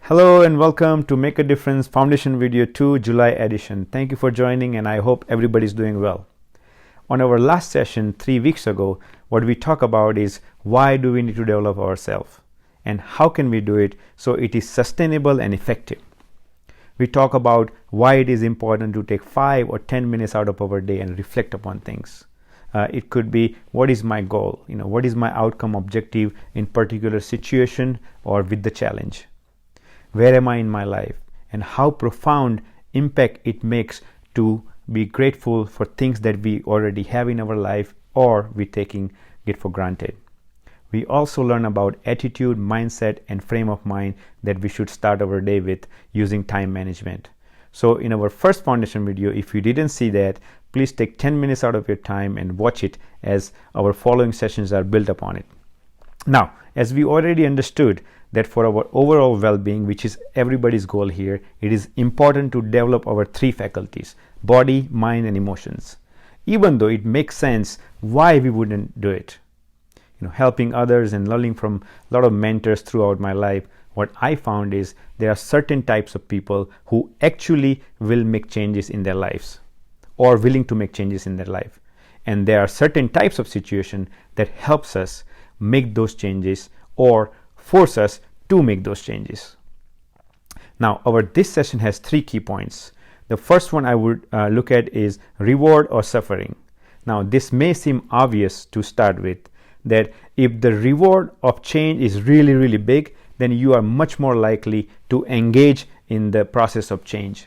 Hello and welcome to Make a Difference Foundation Video 2 July edition. Thank you for joining and I hope everybody's doing well. On our last session 3 weeks ago, what we talk about is why do we need to develop ourselves and how can we do it so it is sustainable and effective. We talk about why it is important to take 5 or 10 minutes out of our day and reflect upon things. It could be what is my goal, what is my outcome objective in particular situation or with the challenge. Where am I in my life and how profound impact it makes to be grateful for things that we already have in our life or we taking it for granted. We also learn about attitude, mindset and frame of mind that we should start our day with using time management. So in our first foundation video, if you didn't see that, please take 10 minutes out of your time and watch it as our following sessions are built upon it. Now, as we already understood that for our overall well-being, which is everybody's goal here, it is important to develop our 3 faculties, body, mind, and emotions. Even though it makes sense why we wouldn't do it. Helping others and learning from a lot of mentors throughout my life, what I found is there are certain types of people who actually will make changes in their lives or willing to make changes in their life. And there are certain types of situation that helps us make those changes or force us to make those changes. Now, this session has 3 key points. The first one I would look at is reward or suffering. Now, this may seem obvious to start with, that if the reward of change is really, really big, then you are much more likely to engage in the process of change.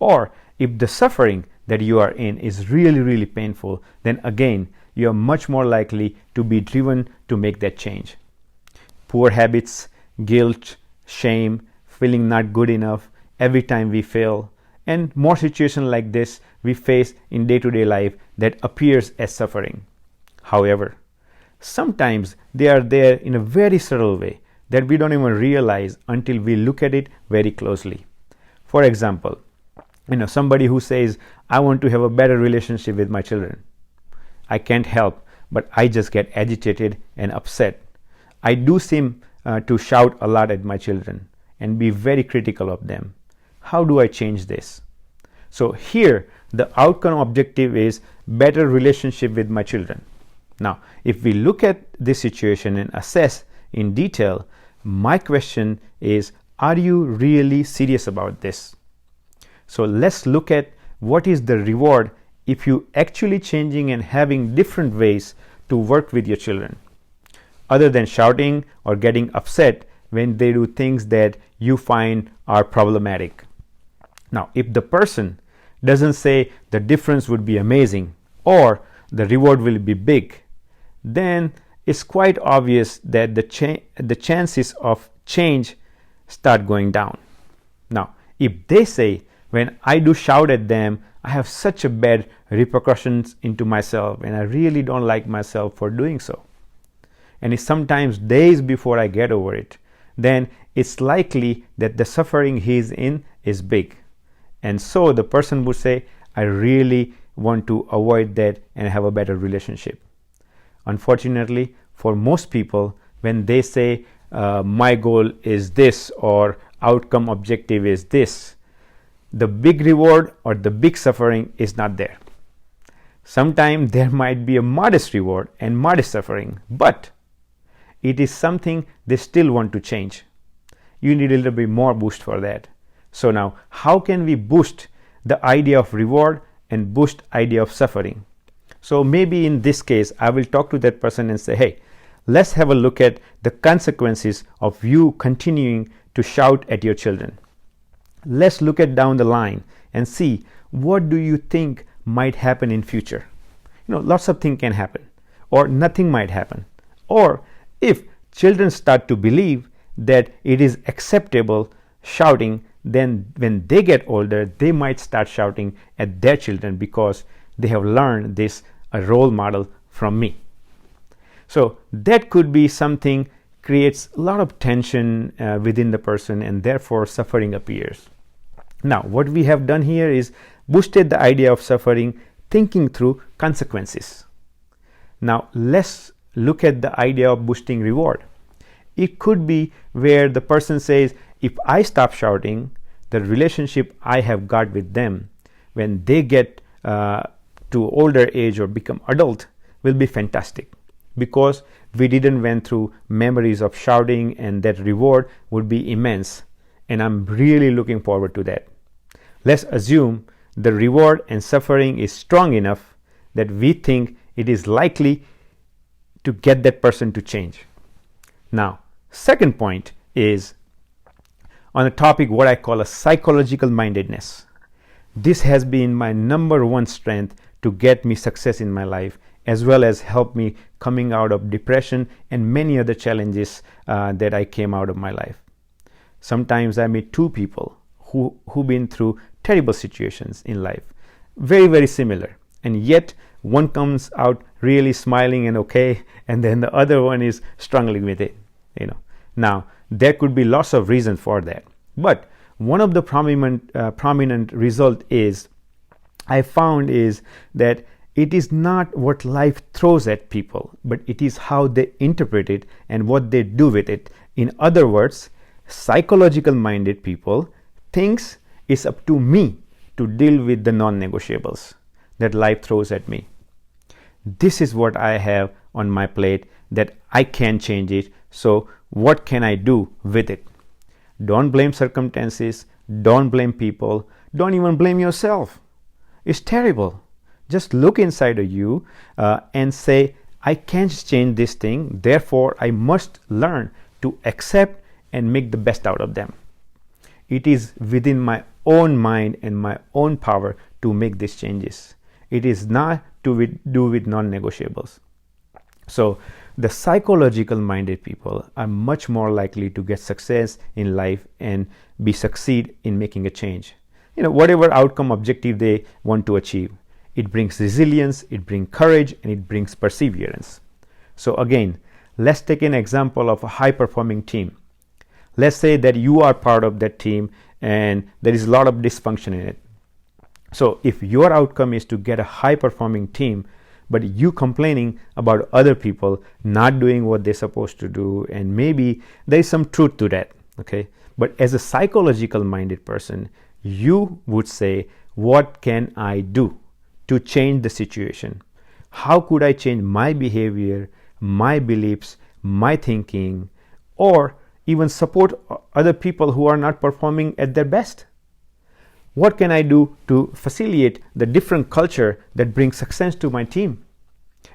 Or if the suffering that you are in is really, really painful, then again, you are much more likely to be driven to make that change. Poor habits, guilt, shame, feeling not good enough every time we fail, and more situations like this we face in day-to-day life that appears as suffering. However, sometimes they are there in a very subtle way that we don't even realize until we look at it very closely. For example, somebody who says, I want to have a better relationship with my children. I can't help, but I just get agitated and upset. I do seem to shout a lot at my children and be very critical of them. How do I change this? So here, the outcome objective is better relationship with my children. Now, if we look at this situation and assess in detail, my question is, are you really serious about this? So let's look at what is the reward if you actually changing and having different ways to work with your children, other than shouting or getting upset when they do things that you find are problematic. Now, if the person doesn't say the difference would be amazing or the reward will be big, then it's quite obvious that the chances of change start going down. Now, if they say, when I do shout at them, I have such a bad repercussions into myself and I really don't like myself for doing so, and it's sometimes days before I get over it, then it's likely that the suffering he's in is big. And so the person would say, I really want to avoid that and have a better relationship. Unfortunately, for most people, when they say my goal is this or outcome objective is this, the big reward or the big suffering is not there. Sometimes there might be a modest reward and modest suffering, but it is something they still want to change. You need a little bit more boost for that. So now, how can we boost the idea of reward and boost idea of suffering? So maybe in this case, I will talk to that person and say, hey, let's have a look at the consequences of you continuing to shout at your children. Let's look at down the line and see what do you think might happen in future. Lots of things can happen or nothing might happen. Or if children start to believe that it is acceptable shouting, then when they get older, they might start shouting at their children because they have learned this a role model from me. So that could be something creates a lot of tension within the person and therefore suffering appears. Now, what we have done here is boosted the idea of suffering, thinking through consequences. Now, let's look at the idea of boosting reward. It could be where the person says, if I stop shouting, the relationship I have got with them when they get to older age or become adult will be fantastic, because we didn't went through memories of shouting, and that reward would be immense, and I'm really looking forward to that. Let's assume the reward and suffering is strong enough that we think it is likely to get that person to change. Now, second point is on a topic what I call a psychological mindedness. This has been my number one strength to get me success in my life, as well as help me coming out of depression and many other challenges that I came out of my life. Sometimes I meet two people who've been through terrible situations in life, very, very similar, and yet one comes out really smiling and okay, and then the other one is struggling with it. Now there could be lots of reasons for that, but one of the prominent result is I found is that it is not what life throws at people, but it is how they interpret it and what they do with it. In other words, psychological minded people thinks it's up to me to deal with the non-negotiables that life throws at me. This is what I have on my plate that I can change it. So what can I do with it? Don't blame circumstances. Don't blame people. Don't even blame yourself. It's terrible. Just look inside of you and say, I can't change this thing. Therefore, I must learn to accept and make the best out of them. It is within my own mind and my own power to make these changes. It is not to do with non-negotiables. So the psychological minded people are much more likely to get success in life and succeed in making a change. Whatever outcome objective they want to achieve. It brings resilience, it brings courage, and it brings perseverance. So again, let's take an example of a high-performing team. Let's say that you are part of that team and there is a lot of dysfunction in it. So if your outcome is to get a high-performing team, but you complaining about other people not doing what they're supposed to do, and maybe there is some truth to that, okay? But as a psychological-minded person, you would say, what can I do to change the situation? How could I change my behavior, my beliefs, my thinking, or even support other people who are not performing at their best? What can I do to facilitate the different culture that brings success to my team?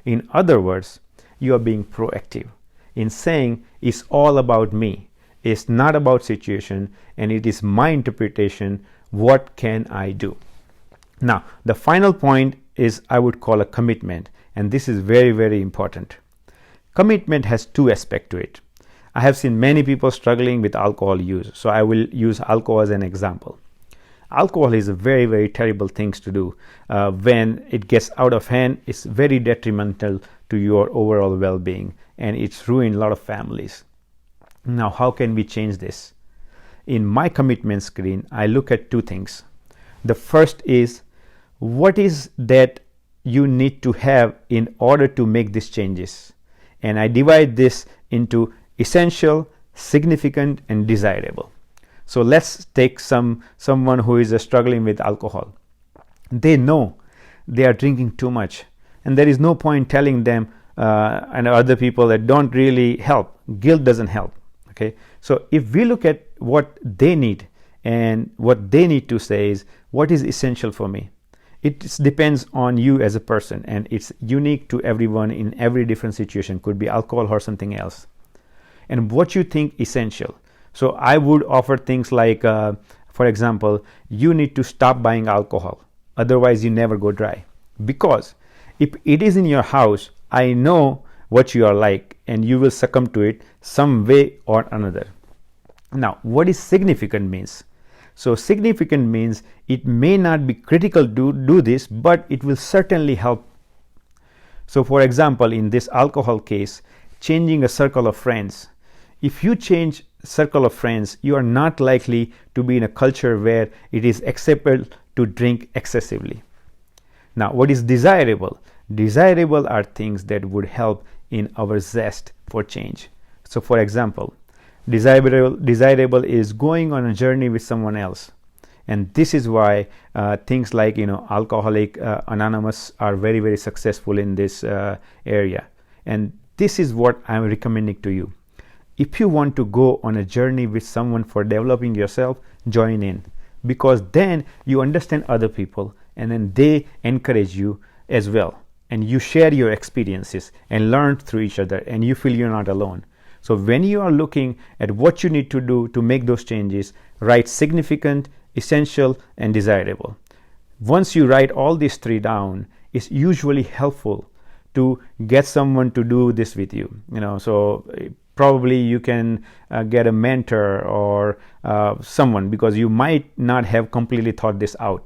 In other words, you are being proactive in saying it's all about me. It's not about situation, and it is my interpretation. What can I do? Now, the final point is I would call a commitment, and this is very, very important. Commitment has two aspects to it. I have seen many people struggling with alcohol use, so I will use alcohol as an example. Alcohol is a very, very terrible thing to do. When it gets out of hand, it's very detrimental to your overall well-being, and it's ruined a lot of families. Now, how can we change this? In my commitment screen, I look at two things. The first is, what is that you need to have in order to make these changes? And I divide this into essential, significant, and desirable. So let's take someone who is struggling with alcohol. They know they are drinking too much, and there is no point telling them and other people that don't really help. Guilt doesn't help. Okay, so if we look at what they need, and what they need to say is, what is essential for me? It depends on you as a person, and it's unique to everyone in every different situation. Could be alcohol or something else. And what you think essential. So I would offer things like, for example, you need to stop buying alcohol. Otherwise, you never go dry. Because if it is in your house, I know what you are like, and you will succumb to it some way or another. Now, what is significant means? So significant means it may not be critical to do this, but it will certainly help. So for example, in this alcohol case, changing a circle of friends. If you change circle of friends, you are not likely to be in a culture where it is acceptable to drink excessively. Now, what is desirable? Desirable are things that would help in our zest for change. So for example, Desirable is going on a journey with someone else. And this is why things like Alcoholic Anonymous are very, very successful in this area. And this is what I'm recommending to you. If you want to go on a journey with someone for developing yourself, join in, because then you understand other people and then they encourage you as well, and you share your experiences and learn through each other, and you feel you're not alone. So when you are looking at what you need to do to make those changes, write significant, essential, and desirable. Once you write all these three down, it's usually helpful to get someone to do this with you. So probably you can get a mentor or someone, because you might not have completely thought this out.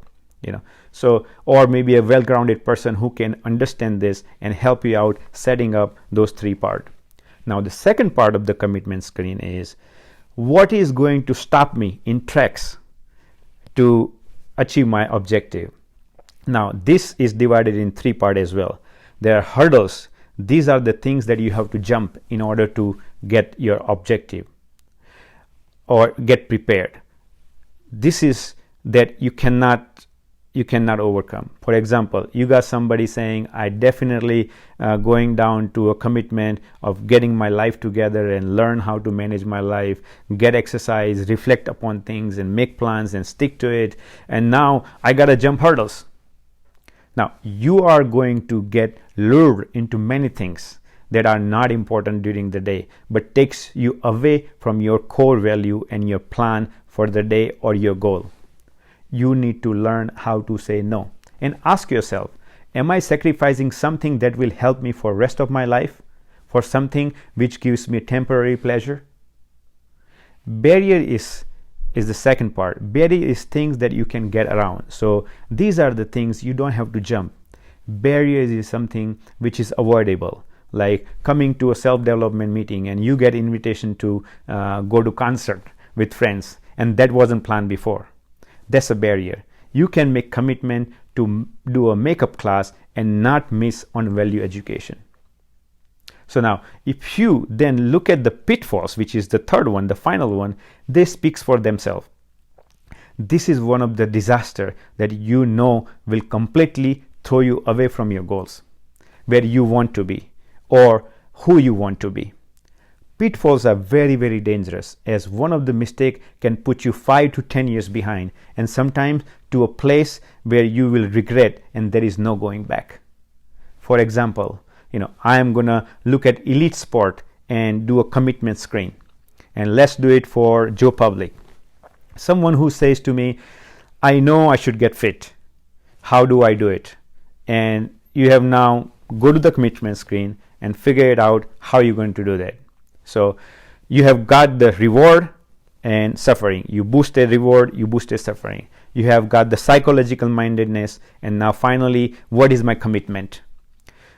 So, or maybe a well-grounded person who can understand this and help you out setting up those three parts. Now, the second part of the commitment screen is, what is going to stop me in tracks to achieve my objective? Now, this is divided in three parts as well. There are hurdles. These are the things that you have to jump in order to get your objective or get prepared. This is that you cannot overcome. For example, you got somebody saying, I definitely going down to a commitment of getting my life together and learn how to manage my life, get exercise, reflect upon things and make plans and stick to it. And now I got to jump hurdles. Now, you are going to get lured into many things that are not important during the day, but takes you away from your core value and your plan for the day or your goal. You need to learn how to say no and ask yourself, am I sacrificing something that will help me for the rest of my life for something which gives me temporary pleasure? Barrier is the second part. Barrier is things that you can get around. So these are the things you don't have to jump. Barriers is something which is avoidable, like coming to a self-development meeting and you get invitation to go to concert with friends, and that wasn't planned before. That's a barrier. You can make commitment to do a makeup class and not miss on value education. So now, if you then look at the pitfalls, which is the third one, the final one, they speak for themselves. This is one of the disaster that will completely throw you away from your goals, where you want to be or who you want to be. Pitfalls are very, very dangerous, as one of the mistakes can put you 5 to 10 years behind, and sometimes to a place where you will regret and there is no going back. For example, I am going to look at elite sport and do a commitment screen. And let's do it for Joe Public. Someone who says to me, I know I should get fit. How do I do it? And you have now go to the commitment screen and figure it out how you're going to do that. So you have got the reward and suffering. You boosted reward, you boosted suffering. You have got the psychological mindedness, and now finally, what is my commitment?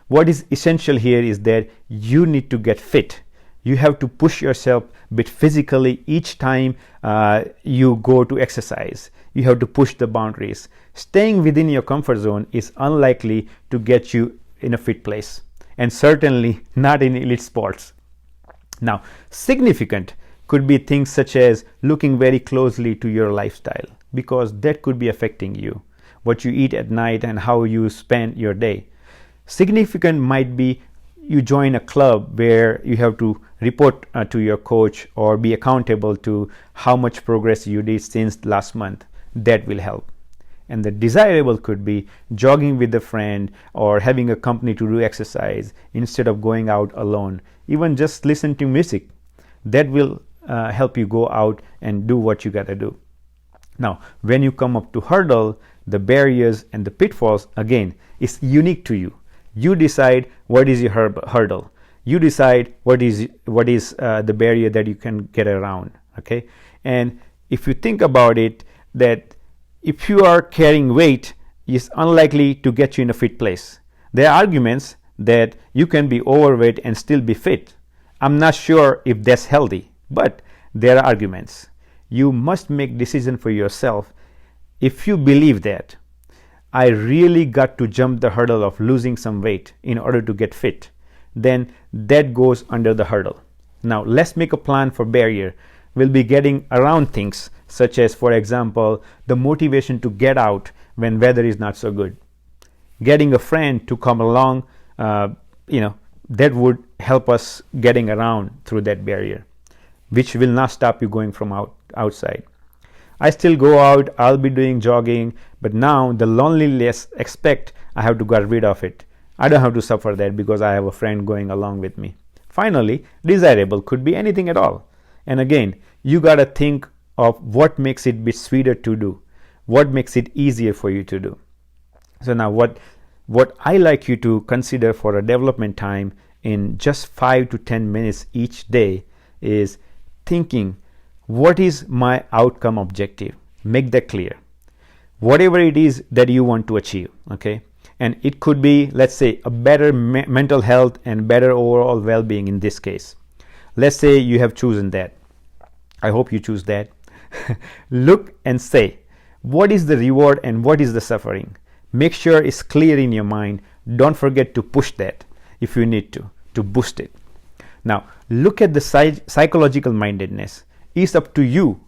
What is essential here is that you need to get fit. You have to push yourself a bit physically each time you go to exercise. You have to push the boundaries. Staying within your comfort zone is unlikely to get you in a fit place, and certainly not in elite sports. Now, significant could be things such as looking very closely to your lifestyle, because that could be affecting you, what you eat at night and how you spend your day. Significant might be you join a club where you have to report to your coach or be accountable to how much progress you did since last month. That will help. And the desirable could be jogging with a friend or having a company to do exercise instead of going out alone. Even just listen to music. That will help you go out and do what you got to do. Now, when you come up to hurdle, the barriers and the pitfalls, again, is unique to you. You decide what is your hurdle. You decide what is the barrier that you can get around. Okay, and if you think about it, that if you are carrying weight, it's unlikely to get you in a fit place. There are arguments that you can be overweight and still be fit. I'm not sure if that's healthy, but there are arguments. You must make decision for yourself. If you believe that I really got to jump the hurdle of losing some weight in order to get fit, then that goes under the hurdle. Now let's make a plan for barrier. We'll be getting around things such as, for example, the motivation to get out when weather is not so good. Getting a friend to come along, that would help us getting around through that barrier, which will not stop you going from outside. I still go out, I'll be doing jogging, but now the loneliness aspect, I have to get rid of it. I don't have to suffer that because I have a friend going along with me. Finally, desirable could be anything at all. And again, you got to think of what makes it be sweeter to do, what makes it easier for you to do. So now what I like you to consider for a development time in just 5 to 10 minutes each day is thinking, what is my outcome objective? Make that clear. Whatever it is that you want to achieve, okay? And it could be, let's say, a better mental health and better overall well-being in this case. Let's say you have chosen that. I hope you choose that. Look and say, what is the reward and what is the suffering? Make sure it's clear in your mind. Don't forget to push that if you need to boost it. Now, look at the psychological mindedness. It's up to you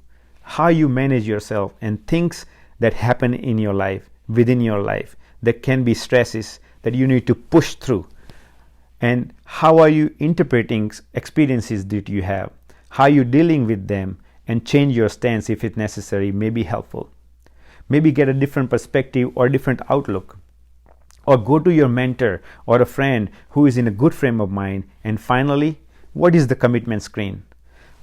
how you manage yourself and things that happen in your life, within your life, that can be stresses that you need to push through. And how are you interpreting experiences that you have? How are you dealing with them? And change your stance if it's necessary may be helpful. Maybe get a different perspective or different outlook. Or go to your mentor or a friend who is in a good frame of mind. And finally, what is the commitment screen?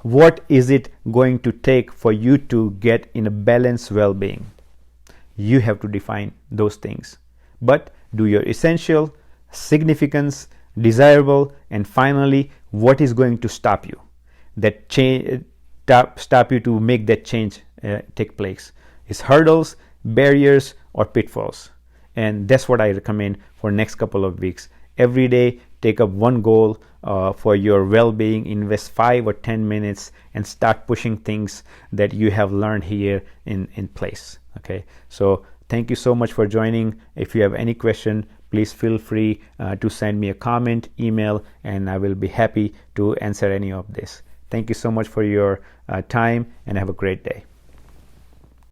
What is it going to take for you to get in a balanced well-being? You have to define those things. But do your essential, significance, desirable, and finally, what is going to stop you? That stop you to make that change take place. Is hurdles, barriers, or pitfalls. And that's what I recommend for next couple of weeks. Every day, take up one goal for your well-being, invest 5 or 10 minutes and start pushing things that you have learned here in place. Okay, so thank you so much for joining. If you have any question, please feel free to send me a comment, email, and I will be happy to answer any of this. Thank you so much for your time and have a great day.